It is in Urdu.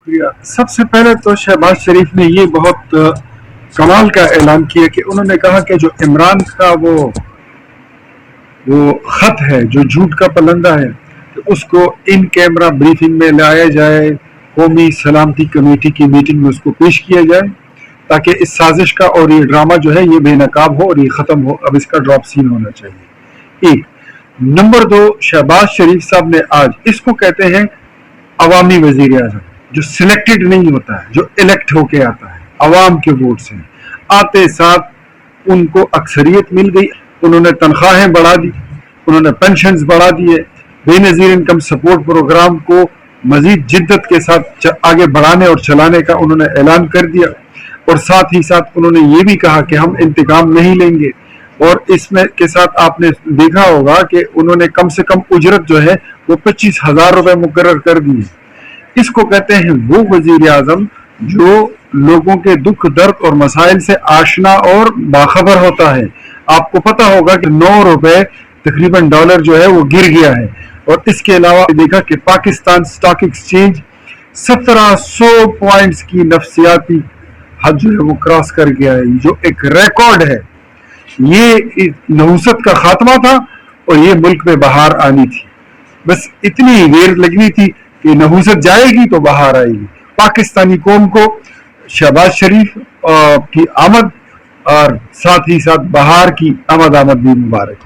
سب سے پہلے تو شہباز شریف نے یہ بہت کمال کا اعلان کیا کہ انہوں نے کہا کہ جو عمران کا وہ خط ہے جو جھوٹ کا پلندہ ہے اس کو ان کیمرہ بریفنگ میں لایا جائے، قومی سلامتی کمیٹی کی میٹنگ میں اس کو پیش کیا جائے تاکہ اس سازش کا اور یہ ڈرامہ جو ہے یہ بے نقاب ہو اور یہ ختم ہو. اب اس کا ڈراپ سین ہونا چاہیے. ایک نمبر دو، شہباز شریف صاحب نے آج اس کو کہتے ہیں عوامی وزیر اعظم، جو سلیکٹڈ نہیں ہوتا ہے، جو الیکٹ ہو کے آتا ہے عوام کے ووٹ سے. آتے ساتھ ان کو اکثریت مل گئی، انہوں نے تنخواہیں بڑھا دی، انہوں نے پینشنز بڑھا دیے، بے نظیر انکم سپورٹ پروگرام کو مزید جدت کے ساتھ آگے بڑھانے اور چلانے کا انہوں نے اعلان کر دیا. اور ساتھ ہی ساتھ انہوں نے یہ بھی کہا کہ ہم انتقام نہیں لیں گے. اور اس میں کے ساتھ آپ نے دیکھا ہوگا کہ انہوں نے کم سے کم اجرت جو ہے وہ 25,000 روپے مقرر کر دی. اس کو کہتے ہیں وہ وزیر اعظم جو لوگوں کے دکھ درد اور مسائل سے آشنا اور باخبر ہوتا ہے. آپ کو پتا ہوگا کہ 9 روپے تقریباً ڈالر جو ہے وہ گر گیا ہے. اور اس کے علاوہ دیکھا کہ پاکستان سٹاک ایکسچینج 1700 پوائنٹس کی نفسیاتی حد جو ہے وہ کراس کر گیا ہے، جو ایک ریکارڈ ہے. یہ نحوست کا خاتمہ تھا اور یہ ملک میں بہار آنی تھی. بس اتنی دیر لگنی تھی کہ نحوست جائے گی تو بہار آئے گی. پاکستانی قوم کو شہباز شریف کی آمد اور ساتھ ہی ساتھ بہار کی آمد بھی مبارک.